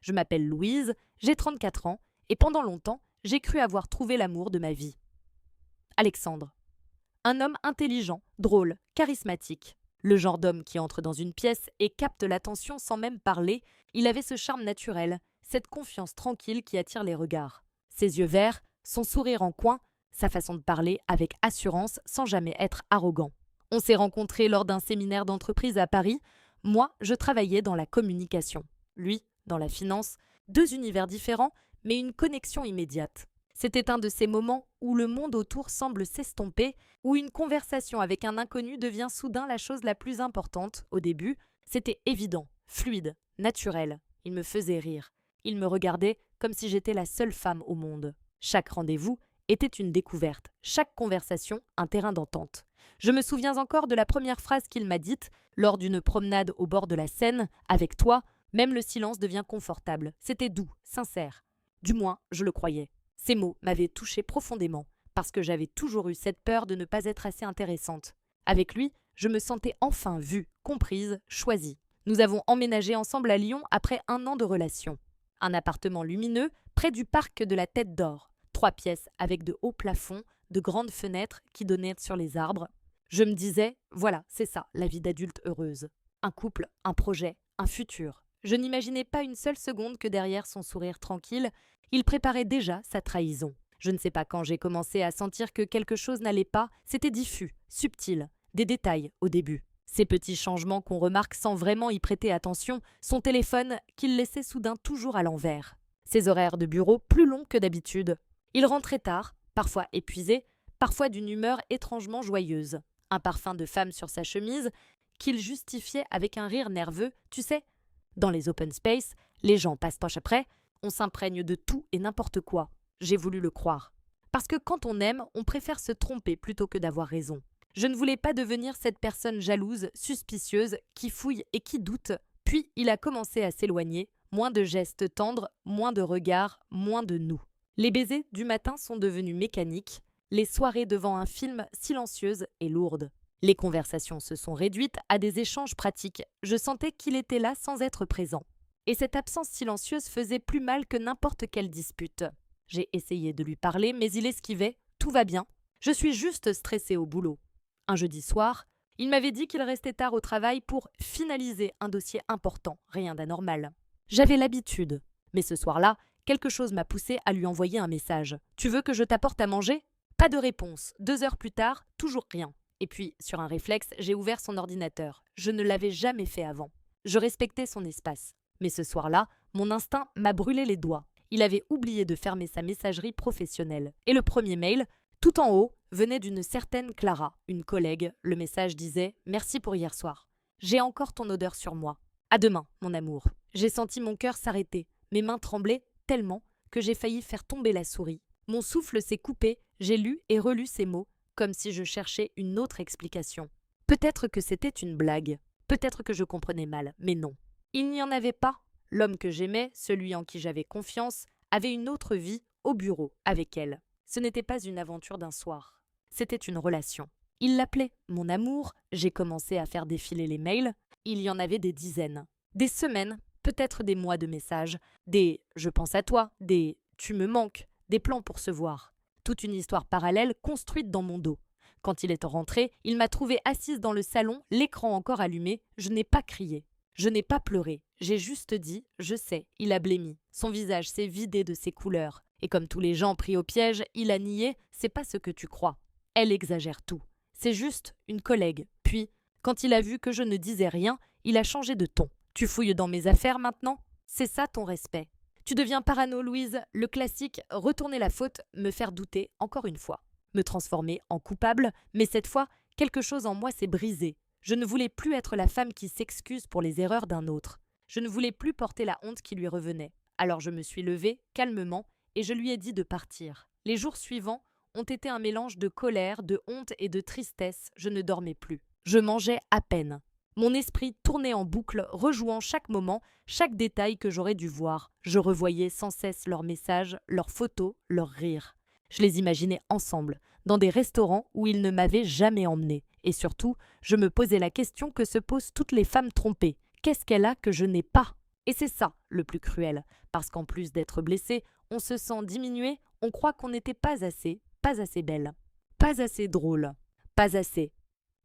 Je m'appelle Louise, j'ai 34 ans, et pendant longtemps, j'ai cru avoir trouvé l'amour de ma vie. Alexandre. Un homme intelligent, drôle, charismatique. Le genre d'homme qui entre dans une pièce et capte l'attention sans même parler, il avait ce charme naturel, cette confiance tranquille qui attire les regards. Ses yeux verts, son sourire en coin, sa façon de parler avec assurance sans jamais être arrogant. On s'est rencontrés lors d'un séminaire d'entreprise à Paris. Moi, je travaillais dans la communication. Lui, dans la finance. 2 univers différents, mais une connexion immédiate. C'était un de ces moments où le monde autour semble s'estomper, où une conversation avec un inconnu devient soudain la chose la plus importante. Au début, c'était évident, fluide, naturel. Il me faisait rire. Il me regardait comme si j'étais la seule femme au monde. Chaque rendez-vous était une découverte, chaque conversation un terrain d'entente. Je me souviens encore de la première phrase qu'il m'a dite lors d'une promenade au bord de la Seine. Avec toi, même le silence devient confortable. C'était doux, sincère. Du moins, je le croyais. Ces mots m'avaient touchée profondément, parce que j'avais toujours eu cette peur de ne pas être assez intéressante. Avec lui, je me sentais enfin vue, comprise, choisie. Nous avons emménagé ensemble à Lyon après 1 an de relation. Un appartement lumineux, près du parc de la Tête d'Or. 3 pièces avec de hauts plafonds, de grandes fenêtres qui donnaient sur les arbres. Je me disais, voilà, c'est ça, la vie d'adulte heureuse. Un couple, un projet, un futur. Je n'imaginais pas une seule seconde que derrière son sourire tranquille, il préparait déjà sa trahison. Je ne sais pas quand j'ai commencé à sentir que quelque chose n'allait pas, c'était diffus, subtil, des détails au début. Ces petits changements qu'on remarque sans vraiment y prêter attention, son téléphone qu'il laissait soudain toujours à l'envers. Ses horaires de bureau plus longs que d'habitude. Il rentrait tard, parfois épuisé, parfois d'une humeur étrangement joyeuse. Un parfum de femme sur sa chemise qu'il justifiait avec un rire nerveux, tu sais. Dans les open space, les gens passent après, on s'imprègne de tout et n'importe quoi. J'ai voulu le croire. Parce que quand on aime, on préfère se tromper plutôt que d'avoir raison. Je ne voulais pas devenir cette personne jalouse, suspicieuse, qui fouille et qui doute. Puis il a commencé à s'éloigner, moins de gestes tendres, moins de regards, moins de nous. Les baisers du matin sont devenus mécaniques, les soirées devant un film silencieuses et lourdes. Les conversations se sont réduites à des échanges pratiques. Je sentais qu'il était là sans être présent. Et cette absence silencieuse faisait plus mal que n'importe quelle dispute. J'ai essayé de lui parler, mais il esquivait. Tout va bien. Je suis juste stressée au boulot. Un jeudi soir, il m'avait dit qu'il restait tard au travail pour finaliser un dossier important, rien d'anormal. J'avais l'habitude. Mais ce soir-là, quelque chose m'a poussée à lui envoyer un message. « Tu veux que je t'apporte à manger ?» Pas de réponse. 2 heures plus tard, toujours rien. Et puis, sur un réflexe, j'ai ouvert son ordinateur. Je ne l'avais jamais fait avant. Je respectais son espace. Mais ce soir-là, mon instinct m'a brûlé les doigts. Il avait oublié de fermer sa messagerie professionnelle. Et le premier mail, tout en haut, venait d'une certaine Clara, une collègue. Le message disait « Merci pour hier soir. J'ai encore ton odeur sur moi. À demain, mon amour. » J'ai senti mon cœur s'arrêter. Mes mains tremblaient tellement que j'ai failli faire tomber la souris. Mon souffle s'est coupé, j'ai lu et relu ces mots, comme si je cherchais une autre explication. Peut-être que c'était une blague. Peut-être que je comprenais mal, mais non. Il n'y en avait pas. L'homme que j'aimais, celui en qui j'avais confiance, avait une autre vie au bureau avec elle. Ce n'était pas une aventure d'un soir. C'était une relation. Il l'appelait mon amour. J'ai commencé à faire défiler les mails. Il y en avait des dizaines. Des semaines, peut-être des mois de messages. Des « je pense à toi », des « tu me manques », des plans pour se voir. Toute une histoire parallèle construite dans mon dos. Quand il est rentré, il m'a trouvée assise dans le salon, l'écran encore allumé. Je n'ai pas crié. Je n'ai pas pleuré. J'ai juste dit « je sais », il a blêmi. Son visage s'est vidé de ses couleurs. Et comme tous les gens pris au piège, il a nié « c'est pas ce que tu crois ». Elle exagère tout. C'est juste une collègue. Puis, quand il a vu que je ne disais rien, il a changé de ton. « Tu fouilles dans mes affaires maintenant ? C'est ça ton respect. Tu deviens parano, Louise, le classique, retourner la faute, me faire douter encore une fois. Me transformer en coupable, mais cette fois, quelque chose en moi s'est brisé. Je ne voulais plus être la femme qui s'excuse pour les erreurs d'un autre. Je ne voulais plus porter la honte qui lui revenait. Alors je me suis levée, calmement, et je lui ai dit de partir. Les jours suivants ont été un mélange de colère, de honte et de tristesse. Je ne dormais plus. Je mangeais à peine. Mon esprit tournait en boucle, rejouant chaque moment, chaque détail que j'aurais dû voir. Je revoyais sans cesse leurs messages, leurs photos, leurs rires. Je les imaginais ensemble, dans des restaurants où ils ne m'avaient jamais emmenée. Et surtout, je me posais la question que se posent toutes les femmes trompées. Qu'est-ce qu'elle a que je n'ai pas ? Et c'est ça le plus cruel, parce qu'en plus d'être blessé, on se sent diminué, on croit qu'on n'était pas assez belle, pas assez drôle, pas assez.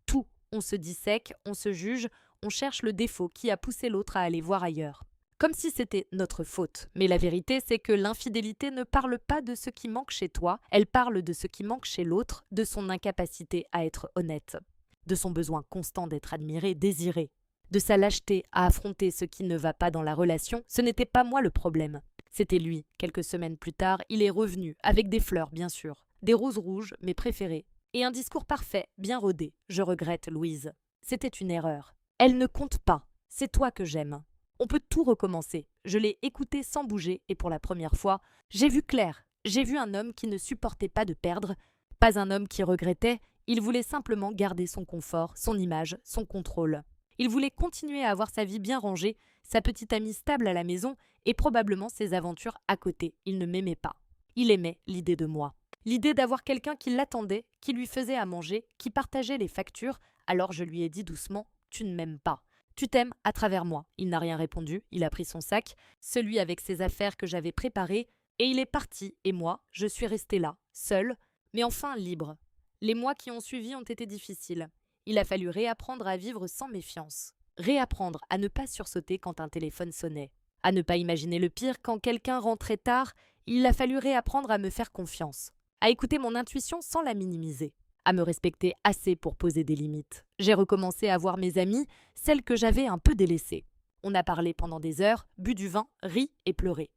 Tout, on se dissèque, on se juge, on cherche le défaut qui a poussé l'autre à aller voir ailleurs. Comme si c'était notre faute. Mais la vérité, c'est que l'infidélité ne parle pas de ce qui manque chez toi, elle parle de ce qui manque chez l'autre, de son incapacité à être honnête, de son besoin constant d'être admiré, désiré, de sa lâcheté à affronter ce qui ne va pas dans la relation. Ce n'était pas moi le problème. C'était lui. Quelques semaines plus tard, il est revenu, avec des fleurs, bien sûr, des roses rouges, mes préférées, et un discours parfait, bien rodé. Je regrette, Louise. C'était une erreur. Elle ne compte pas. C'est toi que j'aime. On peut tout recommencer. Je l'ai écouté sans bouger et pour la première fois, j'ai vu clair. J'ai vu un homme qui ne supportait pas de perdre, pas un homme qui regrettait, il voulait simplement garder son confort, son image, son contrôle. Il voulait continuer à avoir sa vie bien rangée, sa petite amie stable à la maison et probablement ses aventures à côté. Il ne m'aimait pas. Il aimait l'idée de moi. L'idée d'avoir quelqu'un qui l'attendait, qui lui faisait à manger, qui partageait les factures. Alors je lui ai dit doucement « Tu ne m'aimes pas. Tu t'aimes à travers moi. » Il n'a rien répondu, il a pris son sac, celui avec ses affaires que j'avais préparées, et il est parti, et moi, je suis restée là, seule, mais enfin libre. Les mois qui ont suivi ont été difficiles. Il a fallu réapprendre à vivre sans méfiance, réapprendre à ne pas sursauter quand un téléphone sonnait, à ne pas imaginer le pire quand quelqu'un rentrait tard. Il a fallu réapprendre à me faire confiance, à écouter mon intuition sans la minimiser, à me respecter assez pour poser des limites. J'ai recommencé à voir mes amies, celles que j'avais un peu délaissées. On a parlé pendant des heures, bu du vin, ri et pleuré.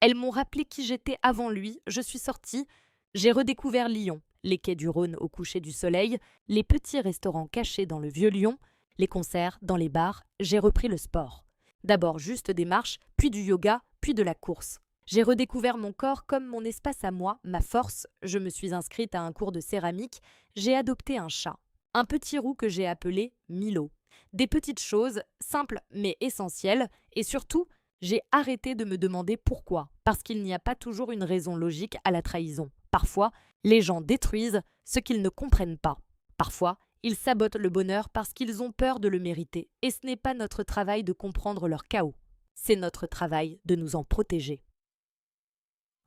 Elles m'ont rappelé qui j'étais avant lui, je suis sortie, j'ai redécouvert Lyon, les quais du Rhône au coucher du soleil, les petits restaurants cachés dans le vieux Lyon, les concerts dans les bars, j'ai repris le sport. D'abord juste des marches, puis du yoga, puis de la course. J'ai redécouvert mon corps comme mon espace à moi, ma force. Je me suis inscrite à un cours de céramique. J'ai adopté un chat. Un petit roux que j'ai appelé Milo. Des petites choses, simples mais essentielles. Et surtout, j'ai arrêté de me demander pourquoi. Parce qu'il n'y a pas toujours une raison logique à la trahison. Parfois, les gens détruisent ce qu'ils ne comprennent pas. Parfois, ils sabotent le bonheur parce qu'ils ont peur de le mériter. Et ce n'est pas notre travail de comprendre leur chaos. C'est notre travail de nous en protéger.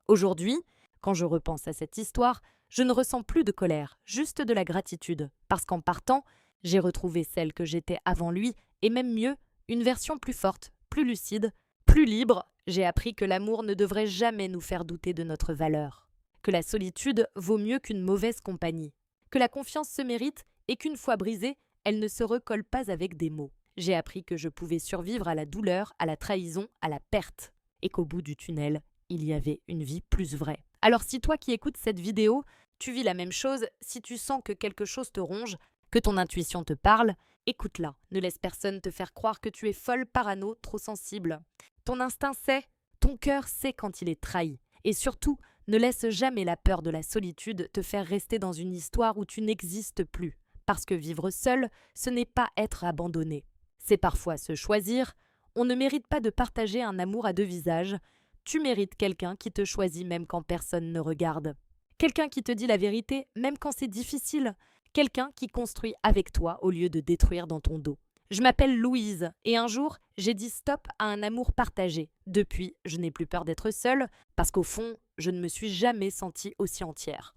Aujourd'hui, quand je repense à cette histoire, je ne ressens plus de colère, juste de la gratitude, parce qu'en partant, j'ai retrouvé celle que j'étais avant lui, et même mieux, une version plus forte, plus lucide, plus libre. J'ai appris que l'amour ne devrait jamais nous faire douter de notre valeur, que la solitude vaut mieux qu'une mauvaise compagnie, que la confiance se mérite et qu'une fois brisée, elle ne se recolle pas avec des mots. J'ai appris que je pouvais survivre à la douleur, à la trahison, à la perte, et qu'au bout du tunnel, il y avait une vie plus vraie. Alors si toi qui écoutes cette vidéo, tu vis la même chose, si tu sens que quelque chose te ronge, que ton intuition te parle, écoute-la. Ne laisse personne te faire croire que tu es folle, parano, trop sensible. Ton instinct sait, ton cœur sait quand il est trahi. Et surtout, ne laisse jamais la peur de la solitude te faire rester dans une histoire où tu n'existes plus. Parce que vivre seul, ce n'est pas être abandonné. C'est parfois se choisir. On ne mérite pas de partager un amour à deux visages. Tu mérites quelqu'un qui te choisit même quand personne ne regarde. Quelqu'un qui te dit la vérité même quand c'est difficile. Quelqu'un qui construit avec toi au lieu de détruire dans ton dos. Je m'appelle Louise et un jour, j'ai dit stop à un amour partagé. Depuis, je n'ai plus peur d'être seule parce qu'au fond, je ne me suis jamais sentie aussi entière.